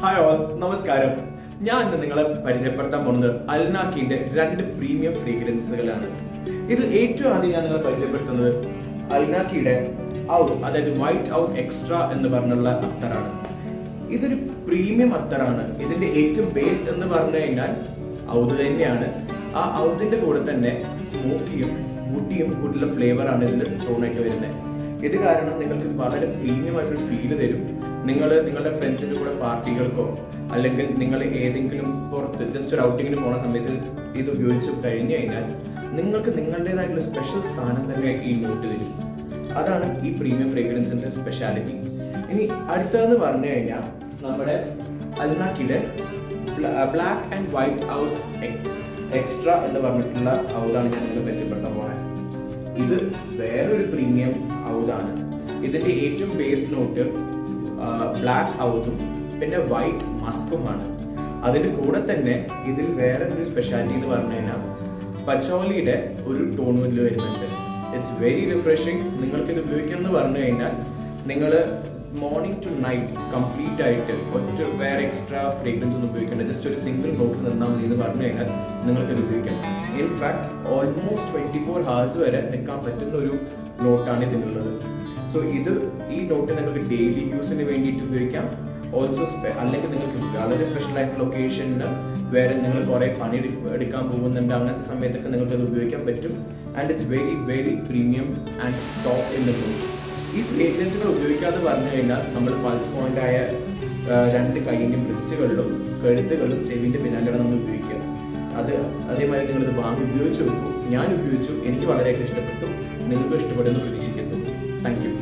Hi all, നമസ്കാരം. ഞാൻ ഇന്ന് നിങ്ങളെ പരിചയപ്പെടുത്താൻ പോകുന്നത് അൽനാക്കിന്റെ 2 പ്രീമിയം ഫ്രേഗ്രൻസുകളാണ്. ഇതിൽ ഏറ്റവും ആദ്യം ഞാൻ നിങ്ങളെ പരിചയപ്പെടുത്തുന്നത് അൽനാക്കിയുടെ ഔട്ട്, അതായത് വൈറ്റ് ഔട്ട് എക്സ്ട്രാ എന്ന് പറഞ്ഞുള്ള അത്തറാണ്. ഇതൊരു പ്രീമിയം അത്തറാണ്. ഇതിന്റെ ഏറ്റവും ബേസ് എന്ന് പറഞ്ഞു കഴിഞ്ഞാൽ ഔത് തന്നെയാണ്. ആ ഔതിന്റെ കൂടെ തന്നെ സ്മോക്കിയും വുഡിയും കൂട്ടുള്ള ഫ്ലേവർ ആണ് ഇതിൽ ടോണായിട്ട് വരുന്നത്. ഇത് കാരണം നിങ്ങൾക്ക് ഇത് വളരെ പ്രീമിയം ആയിട്ടൊരു ഫീല് തരും. നിങ്ങൾ നിങ്ങളുടെ ഫ്രണ്ട്സിൻ്റെ കൂടെ പാർട്ടികൾക്കോ അല്ലെങ്കിൽ നിങ്ങൾ ഏതെങ്കിലും പുറത്ത് ജസ്റ്റ് ഒരു ഔട്ടിങ്ങിന് പോകുന്ന സമയത്ത് ഇത് ഉപയോഗിച്ച് കഴിഞ്ഞു കഴിഞ്ഞാൽ നിങ്ങൾക്ക് നിങ്ങളുടേതായിട്ടുള്ള സ്പെഷ്യൽ സ്ഥാനം തന്നെ ഈ നോട്ട് തരും. അതാണ് ഈ പ്രീമിയം ഫ്രേഗ്രൻസിൻ്റെ സ്പെഷ്യാലിറ്റി. ഇനി അടുത്തതെന്ന് പറഞ്ഞു കഴിഞ്ഞാൽ നമ്മുടെ അൽനാക്കിയുടെ black and white out extra എന്ന് പറഞ്ഞിട്ടുള്ള ഔതാണ് ഞാൻ നിങ്ങൾ പരിചയപ്പെടുത്താൻ പോകുന്നത്. ഇത് വേറൊരു പ്രീമിയം ഔതാണ്. ഇതിന്റെ ഏറ്റവും ബേസ് നോട്ട് ബ്ലാക്ക് ഔതും പിന്നെ വൈറ്റ് മസ്കുമാണ്. അതിന്റെ കൂടെ തന്നെ ഇതിൽ വേറെ ഒരു സ്പെഷ്യാലിറ്റി എന്ന് പറഞ്ഞു കഴിഞ്ഞാൽ പച്ചോലിയുടെ ഒരു ടോൺ ഇതിൽ വരുന്നുണ്ട്. It's very refreshing. നിങ്ങൾക്ക് ഇത് ഉപയോഗിക്കണം എന്ന് പറഞ്ഞു കഴിഞ്ഞാൽ നിങ്ങൾ മോർണിംഗ് ടു നൈറ്റ് കംപ്ലീറ്റ് ആയിട്ട് ഒറ്റ വേറെ എക്സ്ട്രാ ഫ്രേഗ്രൻസ് ഒന്നും ഉപയോഗിക്കേണ്ട, ജസ്റ്റ് ഒരു സിംഗിൾ നോട്ട് നിന്നാൽ മതി എന്ന് പറഞ്ഞു കഴിഞ്ഞാൽ നിങ്ങൾക്കിത് ഉപയോഗിക്കാം. ഇൻഫാക്ട് ഓൾമോസ്റ്റ് 24 hours വരെ നിൽക്കാൻ പറ്റുന്ന ഒരു നോട്ടാണ് ഇതിനുള്ളത്. സോ ഈ നോട്ട് നിങ്ങൾക്ക് ഡെയിലി യൂസിന് വേണ്ടിയിട്ട് ഉപയോഗിക്കാം. ഓൾസോ അല്ലെങ്കിൽ നിങ്ങൾക്ക് വളരെ സ്പെഷ്യൽ ആയിട്ടുള്ള ലൊക്കേഷനിൽ വേറെ നിങ്ങൾ കുറേ പണി എടുക്കാൻ പോകുന്നുണ്ട്, അങ്ങനത്തെ സമയത്തൊക്കെ നിങ്ങൾക്ക് അത് ഉപയോഗിക്കാൻ പറ്റും. And it's very very premium and top in the note. ഈ ഫ്രേഗ്രൻസുകൾ ഉപയോഗിക്കാതെ പറഞ്ഞു കഴിഞ്ഞാൽ നമ്മൾ പൾസ് പോയിന്റ് ആയ 2 കൈയിൻ്റെ ബ്രിസ്റ്റുകളിലും കഴുത്തുകളിലും ചെവിൻ്റെ പിന്നാലെയാണ് നമ്മൾ ഉപയോഗിക്കുക. അതേമാതിരി നിങ്ങളിത് വാങ്ങി ഉപയോഗിച്ച് നോക്കൂ. ഞാൻ ഉപയോഗിച്ചു, എനിക്ക് വളരെയൊക്കെ ഇഷ്ടപ്പെട്ടു. നിങ്ങൾക്ക് ഇഷ്ടപ്പെടുമെന്ന് പ്രതീക്ഷിക്കുന്നു. Thank you.